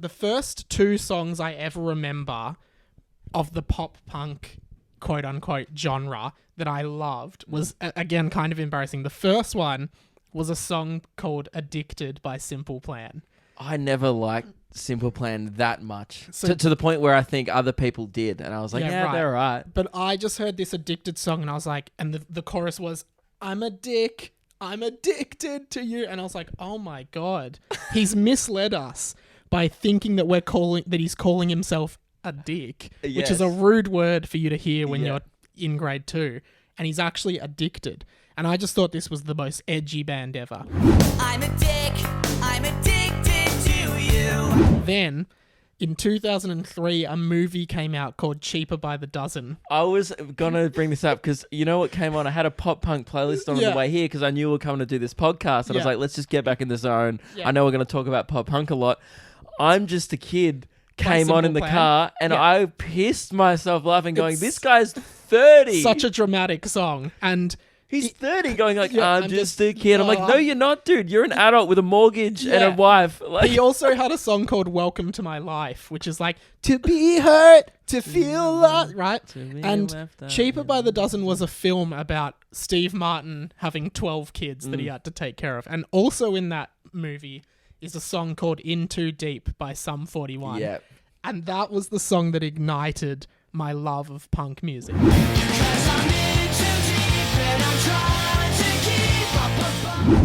the first two songs I ever remember of the pop punk quote unquote genre that I loved was, again, kind of embarrassing. The first one was a song called Addicted by Simple Plan. I never liked Simple Plan that much. So, to the point where I think other people did. And I was like, yeah, they're right. But I just heard this Addicted song and I was like, and the chorus was, I'm a dick, I'm addicted to you. And I was like, oh my God, he's misled us by thinking that he's calling himself a dick, which is a rude word for you to hear when you're in grade 2. And he's actually addicted. And I just thought this was the most edgy band ever. I'm a dick, I'm addicted to you. Then, in 2003, a movie came out called Cheaper by the Dozen. I was going to bring this up because you know what came on? I had a pop punk playlist on the way here because I knew we were coming to do this podcast. And I was like, let's just get back in the zone. Yeah. I know we're going to talk about pop punk a lot. I'm Just a Kid came on in the car and I pissed myself laughing going, this guy's 30. Such a dramatic song. And he's 30 going like, I'm just a kid. I'm like, no, you're not, dude. You're an adult with a mortgage and a wife. Like, he also had a song called Welcome to My Life, which is like, to be hurt, to feel loved, right? And Cheaper by the Dozen was a film about Steve Martin having 12 kids that he had to take care of. And also in that movie is a song called In Too Deep by Sum 41. Yeah. And that was the song that ignited my love of punk music.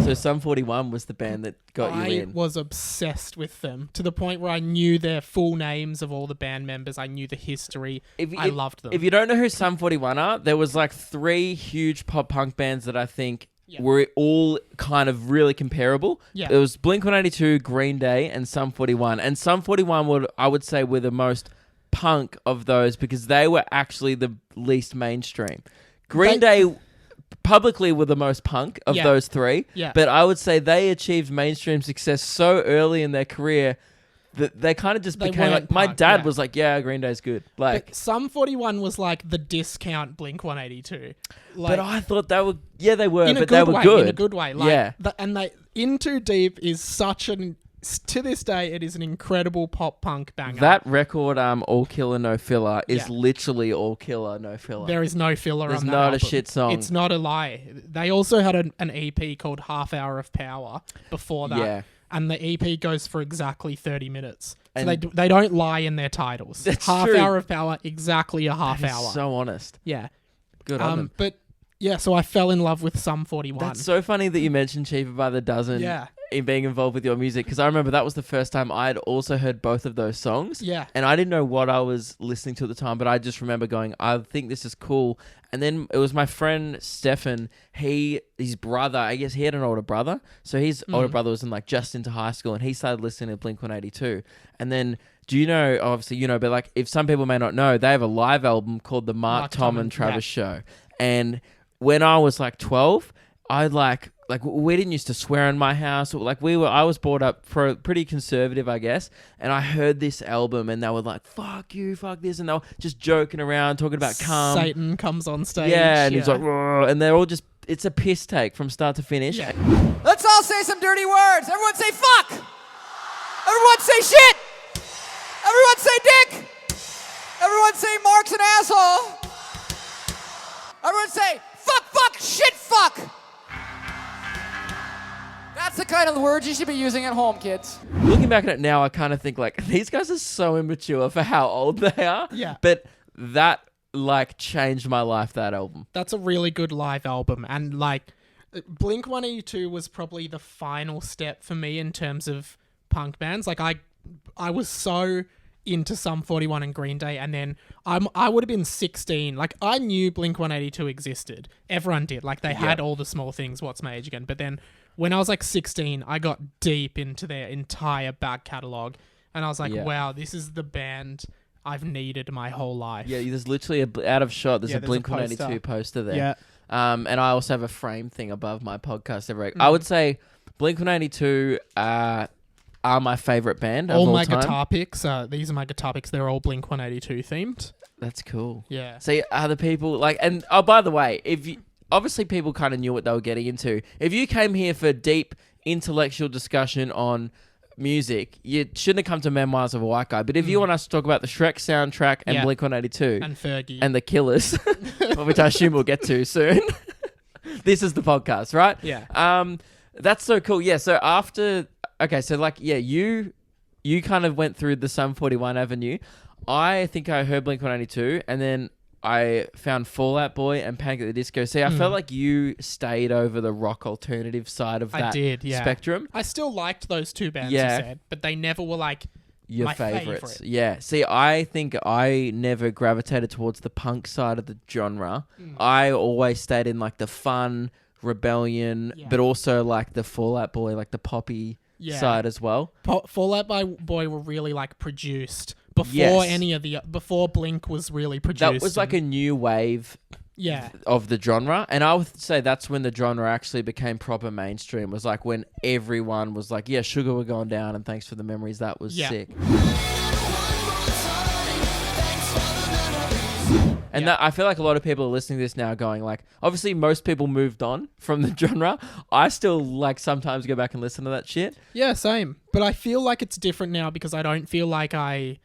So Sum 41 was the band that got you in. I was obsessed with them to the point where I knew their full names of all the band members. I knew the history. I loved them. If you don't know who Sum 41 are, there was like 3 huge pop punk bands that I think were all kind of really comparable. Yeah. It was Blink-182, Green Day, and Sum 41. And Sum 41 I would say were the most punk of those because they were actually the least mainstream. Green Day publicly were the most punk of those 3. Yeah. But I would say they achieved mainstream success so early in their career that they kind of just became like, my dad was like, Green Day's good. Like, but Sum 41 was like the discount Blink-182. But I thought they were, they were, but they were good. In a good way. Like, and In Too Deep is such to this day, it is an incredible pop punk banger. That record, All Killer No Filler, is literally all killer, no filler. There is no filler on that album. There's not a shit song. It's not a lie. They also had an EP called Half Hour of Power before that. Yeah. And the EP goes for exactly 30 minutes. So they don't lie in their titles. That's Half true. Hour of Power, exactly a half hour. So honest. Yeah. Good on them. But yeah, so I fell in love with Sum 41. That's so funny that you mentioned Cheaper by the Dozen. Yeah. In being involved with your music, because I remember that was the first time I'd also heard both of those songs. Yeah. And I didn't know what I was listening to at the time, but I just remember going, I think this is cool. And then it was my friend Stefan, his brother, I guess he had an older brother. So his older brother was just into high school and he started listening to Blink-182. And then, do you know, obviously you know, but like if some people may not know, they have a live album called the Mark, Tom and Travis Show. And when I was like 12, I like we didn't used to swear in my house. I was brought up pretty conservative, I guess. And I heard this album and they were like, fuck you, fuck this. And they were just joking around, talking about cum. Satan comes on stage. Yeah, and he's like, "Rrr," and they're all just, it's a piss take from start to finish. Yeah. Let's all say some dirty words. Everyone say fuck. Everyone say shit. Everyone say dick. Everyone say Mark's an asshole. Everyone say fuck, shit, fuck. That's the kind of words you should be using at home, kids. Looking back at it now, I kind of think these guys are so immature for how old they are. Yeah. But that changed my life, that album. That's a really good live album. And Blink-182 was probably the final step for me in terms of punk bands. I was so into Sum 41 and Green Day, and then I would have been 16. I knew Blink-182 existed. Everyone did. They had all the small things, What's My Age Again. But then when I was 16, I got deep into their entire back catalogue, and I was like, wow, this is the band I've needed my whole life. Yeah, there's literally out of shot, there's a Blink-182 poster there. Yeah. And I also have a frame thing above my podcast every week. I would say Blink-182 are my favorite band of all my time. Guitar picks, these are my guitar picks, they're all Blink-182 themed. That's cool. Yeah. See, other people, and by the way, obviously people kind of knew what they were getting into. If you came here for deep intellectual discussion on music, you shouldn't have come to Memoirs of a White Guy. But if you want us to talk about the Shrek soundtrack and Blink-182 and Fergie and the Killers, which I assume we'll get to soon, this is the podcast, right? Yeah. That's so cool. Yeah. So after, okay, so like, yeah, you kind of went through the Sum 41 avenue. I think I heard Blink-182, and then I found Fall Out Boy and Panic at the Disco. See, I felt like you stayed over the rock alternative side of that spectrum. I still liked those two bands, you said, but they never were like your my favorites. favorite. Yeah. See, I think I never gravitated towards the punk side of the genre. I always stayed in like the fun, rebellion, but also like the Fall Out Boy, like the poppy side as well. Fall Out Boy were really like produced before before Blink was really produced. That was like a new wave of the genre, and I would say that's when the genre actually became proper mainstream. Was like when everyone was like, yeah, Sugar, we're going down, and Thanks for the Memories, that was sick. And that, I feel like a lot of people are listening to this now going like, obviously most people moved on from the genre. I still like sometimes go back and listen to that shit. Yeah, same. But I feel like it's different now because I don't feel like I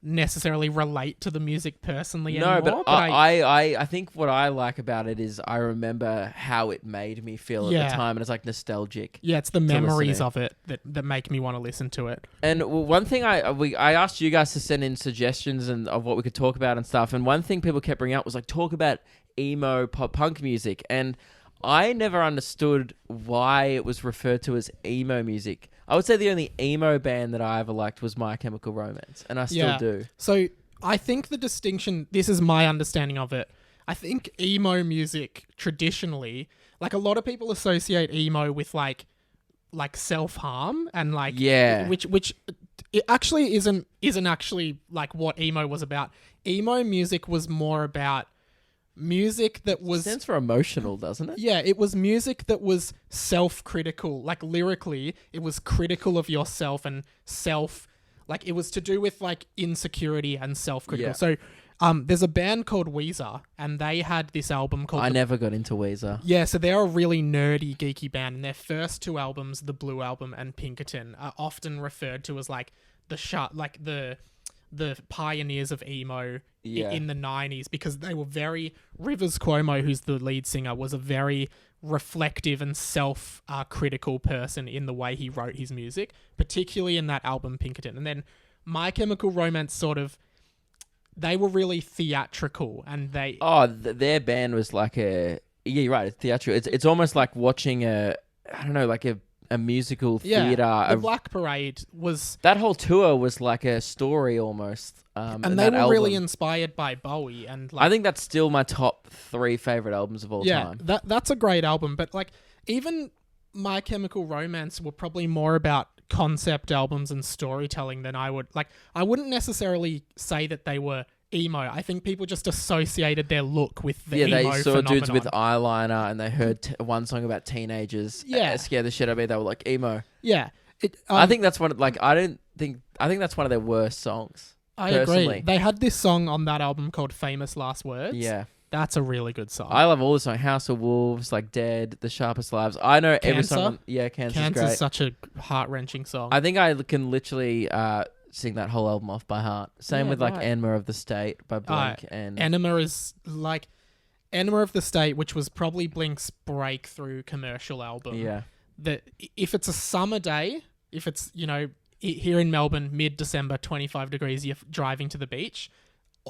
necessarily relate to the music personally anymore. No, but I think what I like about it is I remember how it made me feel at the time, and it's like nostalgic. Yeah, it's the memories of it that make me want to listen to it. And one thing I asked you guys to send in suggestions and of what we could talk about and stuff, and one thing people kept bringing up was like talk about emo pop punk music, and I never understood why it was referred to as emo music. I would say the only emo band that I ever liked was My Chemical Romance, and I still do. So I think the distinction, this is my understanding of it, I think emo music traditionally, like a lot of people associate emo with like self-harm and like which it actually isn't actually like what emo was about. Emo music was more about music that was... Stands for emotional, doesn't it? Yeah, it was music that was self-critical. Like, lyrically, it was critical of yourself and like, it was to do with, like, insecurity and self-critical. Yeah. So, there's a band called Weezer, and they had this album called... I never got into Weezer. Yeah, so they're a really nerdy, geeky band, and their first two albums, the Blue Album and Pinkerton, are often referred to as, like, the pioneers of emo in the 90s, because they were very... Rivers Cuomo, who's the lead singer, was a very reflective and self-critical person in the way he wrote his music, particularly in that album Pinkerton. And then My Chemical Romance sort of... They were really theatrical, and they... their band was like a... Yeah, you're right, it's theatrical. It's almost like watching a musical theater. The Black Parade was... That whole tour was like a story almost. And they were really inspired by Bowie. And like, I think that's still my top 3 favorite albums of all time. Yeah, that's a great album. But like, even My Chemical Romance were probably more about concept albums and storytelling than I would... Like, I wouldn't necessarily say that they were emo. I think people just associated their look with the emo phenomenon. Yeah, they saw dudes with eyeliner and they heard one song about teenagers. Scare the shit out of me. They were like, emo. Yeah. I think that's one... Like, I think that's one of their worst songs. I agree. They had this song on that album called Famous Last Words. Yeah. That's a really good song. I love all the songs. House of Wolves, like Dead, The Sharpest Lives. I know every song. Cancer's great. Cancer's such a heart-wrenching song. I think I can literally sing that whole album off by heart. Same with like Enema of the State by Blink. And Enema is like... Enema of the State, which was probably Blink's breakthrough commercial album. Yeah. That if it's a summer day, if it's, here in Melbourne, mid-December, 25 degrees, you're driving to the beach,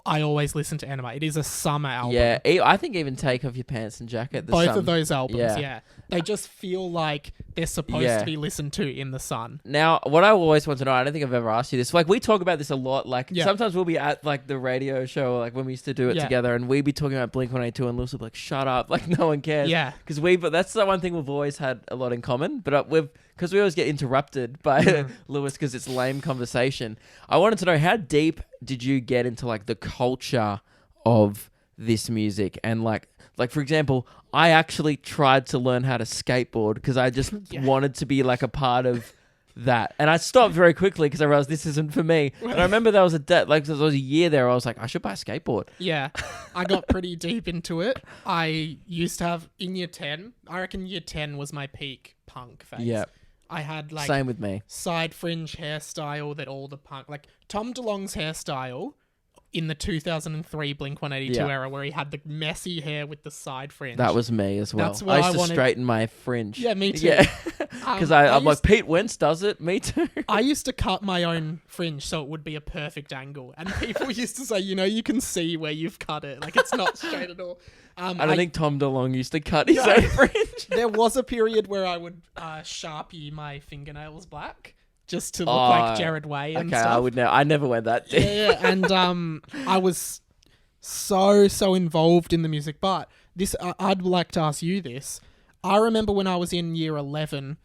I always listen to Enema. It is a summer album. Yeah, I think even Take Off Your Pants and Jacket. Both of those albums, yeah. They just feel like they're supposed to be listened to in the sun. Now, what I always want to know, I don't think I've ever asked you this, like we talk about this a lot, like sometimes we'll be at like the radio show, like when we used to do it together, and we'd be talking about Blink-182 and Lewis would be like, shut up, like no one cares. Yeah. But that's the one thing we've always had a lot in common, but because we always get interrupted by Lewis because it's lame conversation. I wanted to know, how deep did you get into like the culture of this music? And like for example, I actually tried to learn how to skateboard because I just wanted to be like a part of that. And I stopped very quickly because I realized this isn't for me. And I remember there was a year there I was like, I should buy a skateboard. Yeah. I got pretty deep into it. I used to have in year 10, I reckon year 10 was my peak punk phase. Yeah. I had like Same with me. side fringe hairstyle that all the punk, like Tom DeLonge's hairstyle in the 2003 Blink-182 Yeah. era, where he had the messy hair with the side fringe. That was me as well. That's what I used I to wanted- straighten my fringe. Yeah, me too. Yeah, because I'm like, Pete Wentz does it. Me too. I used to cut my own fringe so it would be a perfect angle, and people used to say, you can see where you've cut it, like it's not straight at all. I don't think Tom DeLonge used to cut his own fringe. There was a period where I would Sharpie my fingernails black just to look like Jared Way and okay, stuff. I never went that deep. Yeah, and I was so involved in the music. But this, I'd like to ask you this. I remember when I was in year 11,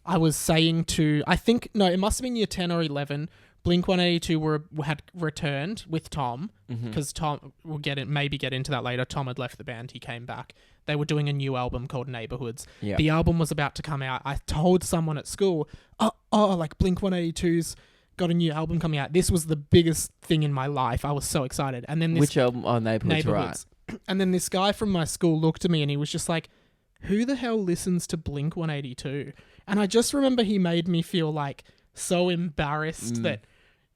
I was saying to, it must have been year 10 or 11. Blink-182 had returned with Tom, because Tom, we'll maybe get into that later. Tom had left the band, he came back. They were doing a new album called Neighborhoods. Yeah. The album was about to come out. I told someone at school, like Blink-182's got a new album coming out. This was the biggest thing in my life. I was so excited. And then Which album? Oh, Neighborhoods. Right. And then this guy from my school looked at me and he was just like, who the hell listens to Blink-182? And I just remember he made me feel like so embarrassed that,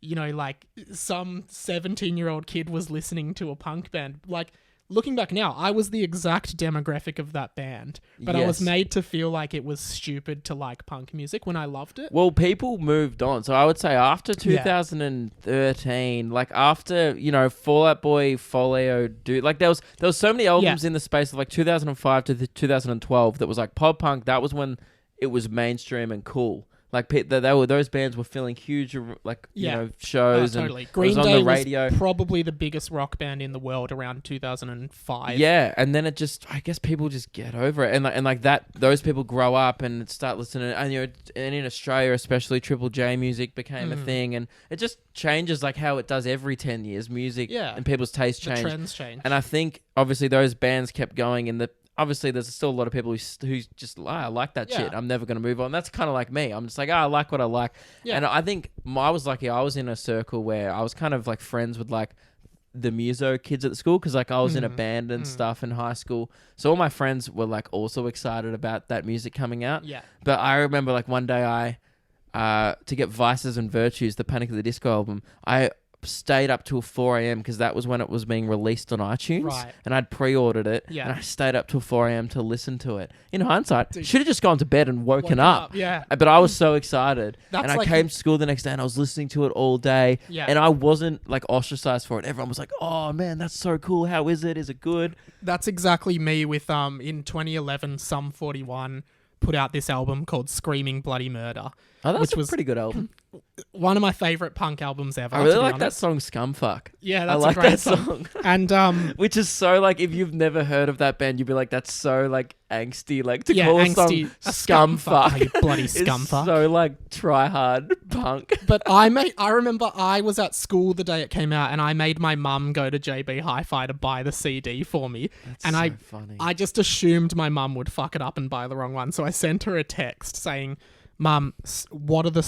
like some 17-year-old kid was listening to a punk band. Like, looking back now, I was the exact demographic of that band, but I was Yes. made to feel like it was stupid to like punk music when I loved it. Well, people moved on. So I would say after 2013, like after, Fall Out Boy, Folio, Dude, like there was so many albums in the space of like 2005 to 2012 that was like pop punk. That was when it was mainstream and cool. Like those bands were filling huge shows Totally. and Green it was Day on the radio. was probably the biggest rock band in the world around 2005. Yeah, and then I guess people just get over it, and like that, those people grow up and start listening, and and in Australia especially, Triple J music became a thing, and it just changes like how it does every 10 years. Music and people's tastes The change. trends change. And I think obviously those bands kept going, and obviously there's still a lot of people who just I like that shit. I'm never going to move on. That's kind of like me. I'm just like, I like what I like. Yeah. And I think I was lucky. I was in a circle where I was kind of like friends with like the muso kids at the school, because like I was in a band and stuff in high school. So all my friends were like also excited about that music coming out. Yeah. But I remember like one day to get Vices and Virtues, the Panic at the Disco album, I stayed up till 4 a.m. because that was when it was being released on iTunes. Right. And I'd pre-ordered it. Yeah. And I stayed up till 4 a.m. to listen to it. In hindsight, should have just gone to bed and woken up. Yeah. But I was so excited. That's and I like came to school the next day and I was listening to it all day. Yeah. And I wasn't like ostracized for it. Everyone was like, oh man, that's so cool. How is it? Is it good? That's exactly me with in 2011 Sum 41 put out this album called Screaming Bloody Murder. Oh, that's which a was pretty good album. one of my favorite punk albums ever. I really to be like that honest. song Scumfuck. Yeah, I that's like a great that song. song. And Which is so like, if you've never heard of that band, you'd be like, that's so like angsty. Like to yeah, call angsty, a song Scumfuck. Oh, you bloody is scumfuck. so like try hard punk. But I remember I was at school the day it came out, and I made my mum go to JB Hi-Fi to buy the CD for me. That's and so funny. I just assumed my mum would fuck it up and buy the wrong one, so I sent her a text saying, Mum, what are the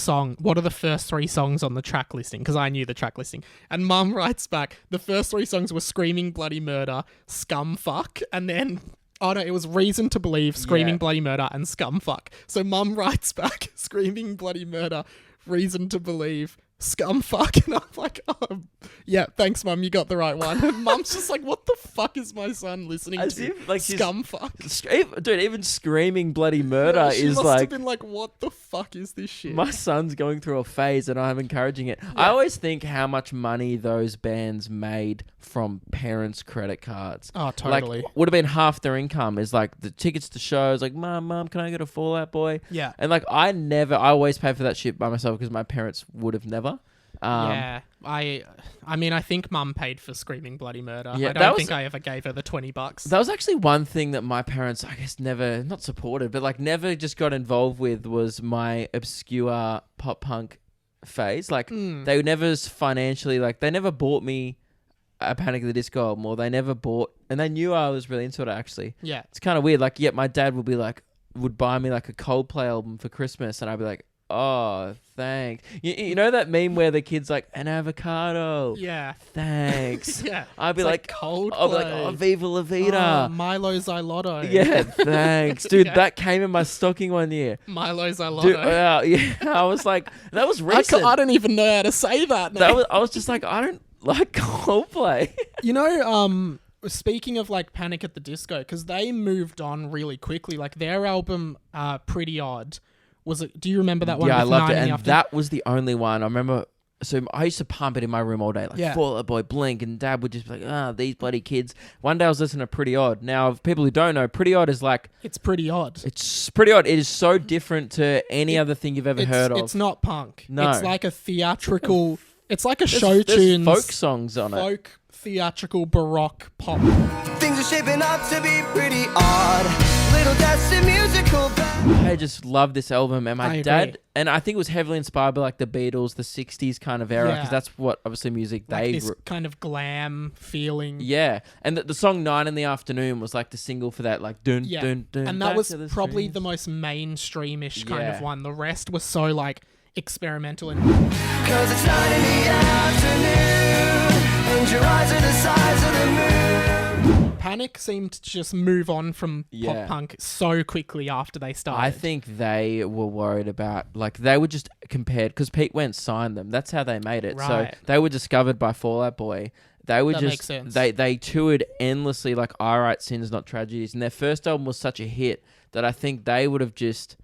first 3 songs on the track listing? Because I knew the track listing. And Mum writes back, the first 3 songs were Screaming Bloody Murder, Scumfuck, and then, oh no, it was Reason to Believe, Screaming Bloody Murder, and Scumfuck. So Mum writes back, Screaming Bloody Murder, Reason to Believe, Scumfuck. And I'm like, oh, yeah, thanks, Mum, you got the right one. And Mum's just like, what the fuck is my son listening As to? if, like, she's- Scumfuck. Dude, even Screaming Bloody Murder She is must like, have been like, what the fuck is this shit? my son's going through a phase and I'm encouraging it. I always think how much money those bands made from parents' credit cards. Oh, totally. Like, would have been half their income is like the tickets to shows. Like, Mom, can I get a Fall Out Boy? Yeah. And like, I always pay for that shit by myself because my parents would have never. Yeah, I mean, I think Mum paid for Screaming Bloody Murder. Yeah, I that don't was- think I ever gave her the $20. That was actually one thing that my parents, I guess, never, not supported, but like never just got involved with was my obscure pop punk phase. Like, they never financially, like, they never bought me a Panic at the Disco album, or they never bought, and they knew I was really into it actually. Yeah. It's kind of weird. Like, my dad would be like, would buy me like a Coldplay album for Christmas, and I'd be like, oh, thanks. You know that meme where the kid's like, an avocado. Yeah. Thanks. Yeah. I'd be It's like, Coldplay. I'll be like, oh, Viva La Vida. Milo Xylotto. Yeah, thanks. Dude, Yeah. that came in my stocking one year. Milo Xylotto. Dude, yeah, I was like, that was recent. I don't even know how to say that now. I was just like, I don't like Coldplay. You know, speaking of like Panic at the Disco, because they moved on really quickly. Like their album, Pretty Odd, was it? Do you remember that one? Yeah, I with loved it, 9 in the and Afternoon? that was the only one I remember. So I used to pump it in my room all day, like Yeah. Fall Out Boy, Blink, and Dad would just be like, these bloody kids. One day I was listening to Pretty Odd. Now, if people who don't know, Pretty Odd is like, It's pretty odd. it's pretty odd. It is so different to any other thing you've ever heard of. It's not punk. No. It's like a theatrical. It's like a There's- show there's tunes. folk songs on it. Folk theatrical baroque pop. Things are shaping up to be pretty odd. Little Dusty musical. I just love this album, and I my agree. dad, and I think it was heavily inspired by like the Beatles, the '60s kind of era, Yeah. because that's what obviously music Like they. this kind of glam feeling. Yeah, and the song "9 in the Afternoon" was like the single for that, like dun Yeah. dun dun. And that back was to the probably streets. the most mainstreamish kind Yeah. of one. The rest was so like experimental and Cause it's 9 in the afternoon. And your eyes are the size of the moon. Panic seemed to just move on from Yeah. pop punk so quickly after they started. I think they were worried about, like, they were just compared because Pete Wentz signed them. That's how they made it. So Right. they were discovered by Fall Out Boy. They were That just makes sense. they toured endlessly, like I Write Sins Not Tragedies, and their first album was such a hit that I think they would have just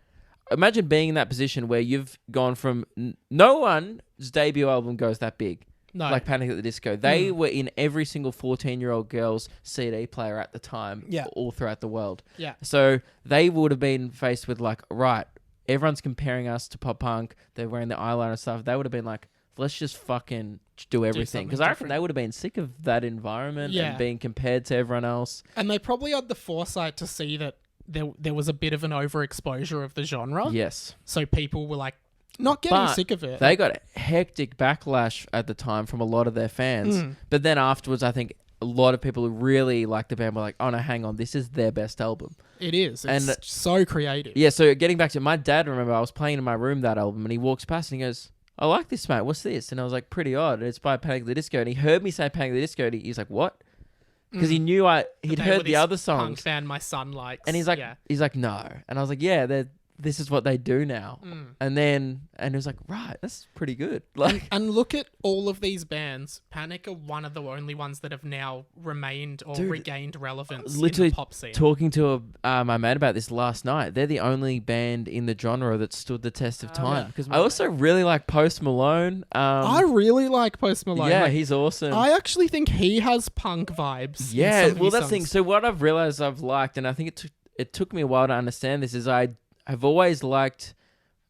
imagine being in that position where you've gone from no one's debut album goes that big. No. Like Panic at the Disco. They were in every single 14-year-old girl's CD player at the time, Yeah. all throughout the world. Yeah. So they would have been faced with like, right, everyone's comparing us to pop punk. They're wearing the eyeliner and stuff. They would have been like, let's just fucking do everything. something Because I reckon different. they would have been sick of that environment Yeah. and being compared to everyone else. And they probably had the foresight to see that there was a bit of an overexposure of the genre. Yes. So people were like not getting But sick of it. They got a hectic backlash at the time from a lot of their fans. Mm. But then afterwards, I think a lot of people who really liked the band were like, oh no, hang on, this is their best album. It is. It's And- so creative. Yeah, so getting back to my dad, remember I was playing in my room that album and he walks past and he goes, I like this, mate. What's this? And I was like, Pretty Odd. And it's by Panic at the Disco. And he heard me say Panic at the Disco and he's like, what? Because he knew he'd They heard were the this other punk songs. band my son likes. And he's like, yeah. no. And I was like, yeah, this is what they do now. And he was like, right, that's pretty good. Like, And look at all of these bands. Panic are one of the only ones that have now remained or Dude, regained relevance literally in the pop scene. talking to my mate about this last night. They're the only band in the genre that stood the test of time. Because I also really like Post Malone. I really like Post Malone. yeah, Like, he's awesome. I actually think he has punk vibes. in Yeah, some of well, his that's the thing. songs. So what I've realized I've liked, and I think it took me a while to understand this, is I've always liked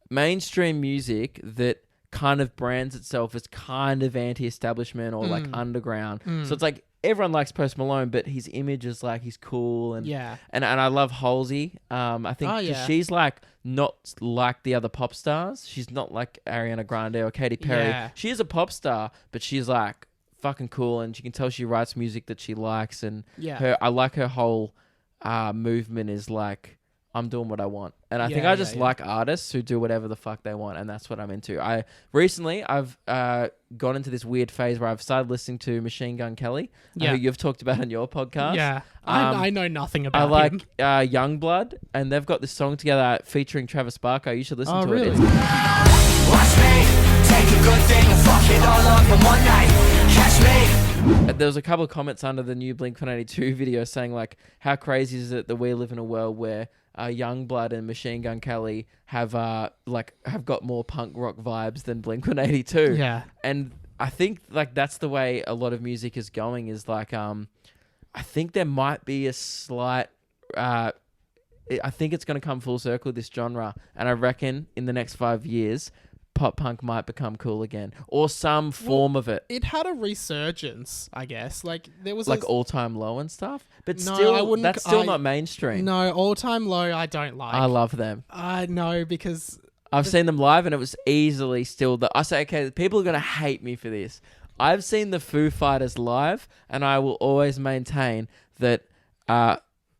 mainstream music that kind of brands itself as kind of anti-establishment or like underground. So it's like everyone likes Post Malone, but his image is like he's cool and Yeah. and I love Halsey. I think Oh, 'cause yeah. she's like not like the other pop stars. She's not like Ariana Grande or Katy Perry. Yeah. She is a pop star, but she's like fucking cool, and you can tell she writes music that she likes. And Yeah. I like her whole movement is like, I'm doing what I want. And I think Yeah, I just yeah. like artists who do whatever the fuck they want, and that's what I'm into. I've gone into this weird phase where I've started listening to Machine Gun Kelly, Yeah. who you've talked about on your podcast. Yeah. Um, I know nothing I about like him. Youngblood, and they've got this song together featuring Travis Barker. You should listen Oh, to really? it. It's Watch me take a good thing and fuck it all up in one night. Catch me. There was a couple of comments under the new Blink-182 video saying like, how crazy is it that we live in a world where Youngblood and Machine Gun Kelly have got more punk rock vibes than Blink-182. Yeah. And I think like that's the way a lot of music is going, is like I think there might be a slight I think it's going to come full circle, this genre, and I reckon in the next 5 years pop punk might become cool again, or some form of it. It had a resurgence, I guess. Like there was Like a, All Time Low and stuff, but No, still, I wouldn't- that's still I- not mainstream. No, All Time Low I don't like. I love them. I know because I've seen them live, and it was easily still I say, okay, people are gonna hate me for this. I've seen the Foo Fighters live, and I will always maintain that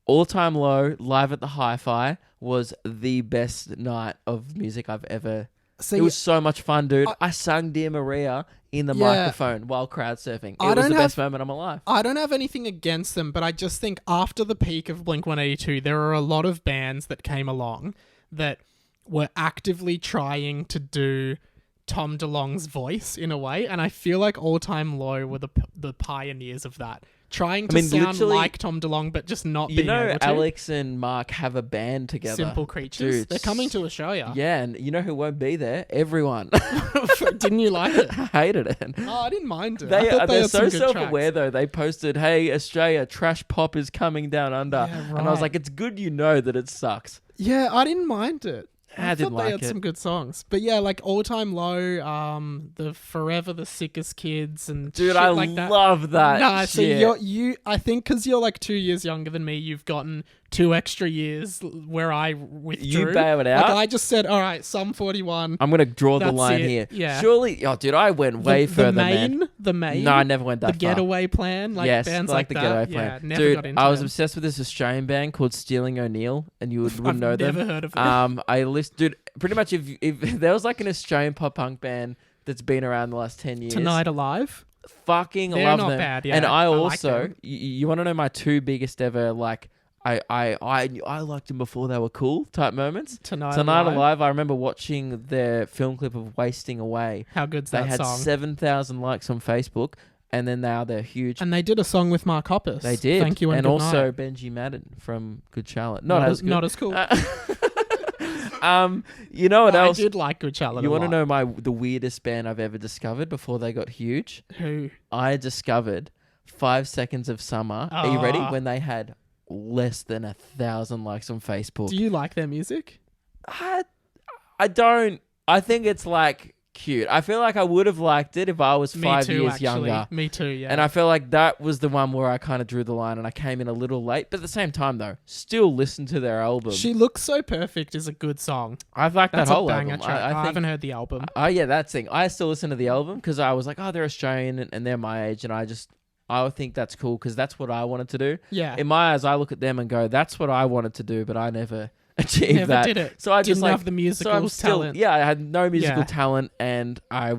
All Time Low live at the Hi-Fi was the best night of music I've ever See, It was so much fun, dude. I sung Dear Maria in the microphone while crowd surfing. It was the best moment of my life. I don't have anything against them, but I just think after the peak of Blink-182, there are a lot of bands that came along that were actively trying to do Tom DeLonge's voice in a way, and I feel like All Time Low were the pioneers of that. Trying to sound like Tom DeLonge, but just not being able to. Alex and Mark have a band together. Simple Creatures. Dude, they're coming to Australia. Yeah, and you know who won't be there? Everyone. Didn't you like it? I hated it. Oh, I didn't mind it. I thought They're had so some good self-aware, though. They posted, hey, Australia, trash pop is coming down under. Yeah, And I was right. like, it's good you know that it sucks. Yeah, I didn't mind it. I didn't thought they like had it. some good songs. But yeah, like All Time Low, the Forever the Sickest Kids and Dude, shit I like that. love that Nah, so shit. I think because you're like 2 years younger than me, you've gotten 2 extra years where I withdrew. You bailed out? Like I just said, all right, Sum 41. I'm going to draw the That's line it, here. yeah. Surely, dude, I went way further, man. The Main. No, I never went that The far. Getaway Plan. Like yes, bands like the that. Getaway Plan. Yeah, never Dude, got into I was them. obsessed with this Australian band called Stealing O'Neill, and you wouldn't I've know them. never heard of them. I list, dude. Pretty much, if there was like an Australian pop punk band that's been around the last 10 years, Tonight Alive. fucking They're love not them. bad, yeah. And I I like also, them. you want to know my 2 biggest ever like. I liked them before they were cool type moments. Tonight Alive. Alive. I remember watching their film clip of Wasting Away. How good's They that had song? 7,000 likes on Facebook, and then now they're huge. And they did a song with Mark Hoppus. They did. Thank you and good also night. Benji Madden from Good Charlotte. Not as good. Not as cool. You know what I else? did like Good Charlotte. You want to know the weirdest band I've ever discovered before they got huge? who? I discovered 5 Seconds of Summer. Are you ready? Ah. When they had less than 1,000 likes on Facebook. Do you like their music? I don't. I think it's like cute. I feel like I would have liked it if I was Me 5 too, years actually. younger. Me too, yeah. And I feel like that was the one where I kind of drew the line and I came in a little late. But at the same time, though, still listen to their album. She Looks So Perfect is a good song. I've liked That's that a whole banger album. track. I think, haven't heard the album. Oh, yeah, that thing. I still listen to the album because I was like, oh, they're Australian and they're my age. And I would think that's cool because that's what I wanted to do. Yeah. In my eyes, I look at them and go, that's what I wanted to do, but I never achieved Never that. did it. So I Didn't just like have the musical talent. Yeah, I had no musical Yeah. talent, and I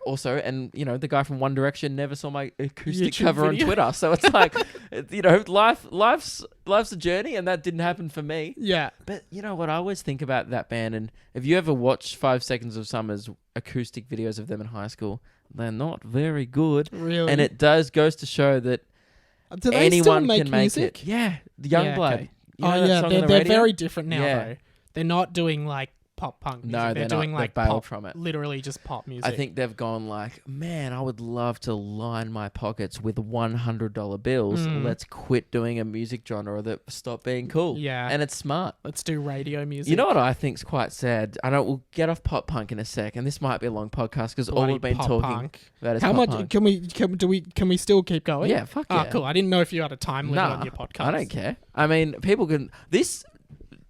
also, and the guy from One Direction never saw my acoustic YouTube cover video. on Twitter. So it's like, life's a journey, and that didn't happen for me. Yeah. But you know what? I always think about that band, and if you ever watched 5 Seconds of Summer's acoustic videos of them in high school, they're not very good. Really? And it goes to show that Do they anyone still make can make music? it. Yeah, the Youngblood. okay. You know that yeah, song they're on the radio? very different now Yeah. though. They're not doing like pop punk music. No, they're they're doing not. like They've bailed pop, from it. literally just pop music. I think they've gone like, man, I would love to line my pockets with $100 bills. Let's quit doing a music genre that stop being cool. Yeah. And it's smart. Let's do radio music. You know what I think's quite sad? I know we'll get off pop punk in a sec, and this might be a long podcast because all Bloody we've been pop talking punk. about is How pop much punk. can we still keep going? Yeah, fuck Oh, yeah. cool. I didn't know if you had a time limit Nah, on your podcast. I don't care. I mean, people can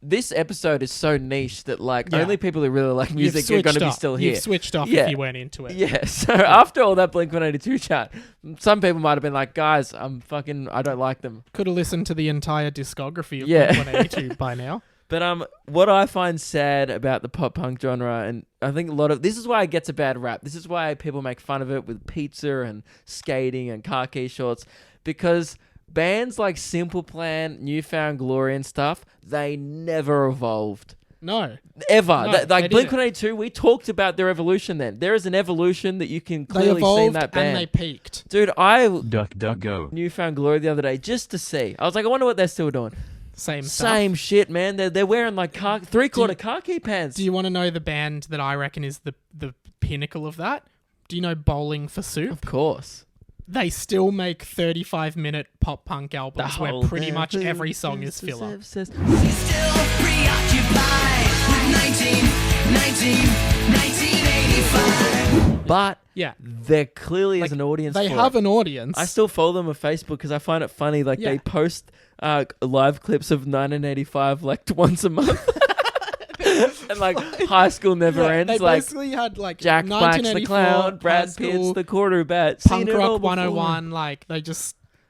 this episode is so niche that like Yeah. only people who really like You've music are going to switched be off. still here. You've switched off Yeah. if you weren't into it. Yeah, so after all that Blink-182 chat, some people might have been like, guys, I don't like them. Could have listened to the entire discography of Yeah. Blink-182 by now. But what I find sad about the pop punk genre, and I think this is why it gets a bad rap. This is why people make fun of it with pizza and skating and khaki shorts, because bands like Simple Plan, Newfound Glory and stuff, they never evolved. No. Ever. No, Like they Blink-182, we talked about their evolution then. There is an evolution that you can They clearly see in evolved that band. and they peaked. Dude, I Duck, duck, go. Newfound Glory the other day just to see. I was like, I wonder what they're still doing. Same stuff. Same shit, man. They're wearing like three-quarter khaki pants. Do you want to know the band that I reckon is the pinnacle of that? Do you know Bowling for Soup? Of course. They still make 35-minute pop punk albums where whole pretty much thing every song is filler. Still preoccupied with 1985. But Yeah. there clearly is Like, an audience They for have it. an audience. I still follow them on Facebook because I find it funny. Like Yeah. they post live clips of 1985 like once a month. And like high school never ends. They Like basically had like Jack Black's the 1984, clown, Brad high Pitt's school, the quarterback, Punk seen it all Rock before. 101. Like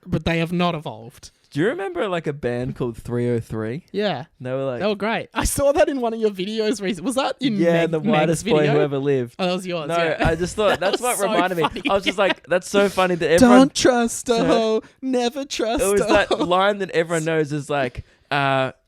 but they have not evolved. Do you remember like a band called 303? Yeah. They were like, They were great. I saw that in one of your videos recently. Was that in yeah, the whitest boy video? who ever lived. Oh, that was yours. No, yeah. I just thought that's what was so reminded funny. me. I was just like, that's so funny that everyone. Don't trust a hoe, never trust It was a that hoe. line that everyone knows is like,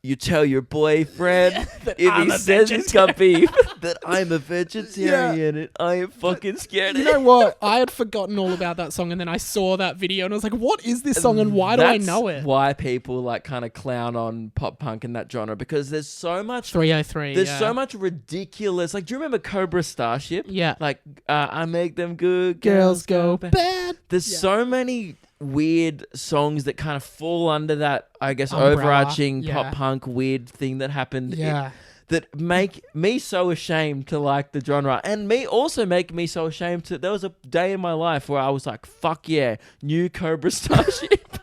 you tell your boyfriend if I'm he a says he's got beef that I'm a vegetarian and I am fucking scared. You know what? I had forgotten all about that song, and then I saw that video, and I was like, "What is this song, and why do I know it?" Why people like kind of clown on pop punk and that genre, because there's so much. 303. There's yeah. so much ridiculous. Like, do you remember Cobra Starship? Yeah. Like, I make them good Girls go bad. bad. There's so many weird songs that kind of fall under that, I guess, Umbrella, overarching yeah. pop punk weird thing that happened. Yeah. That make me so ashamed to like the genre, and me also make me so ashamed to. There was a day in my life where I was like, "Fuck yeah, new Cobra Starship."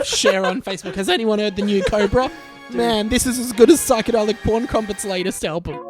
Share on Facebook. Has anyone heard the new Cobra? Man, this is as good as Psychedelic Porn Compet's latest album.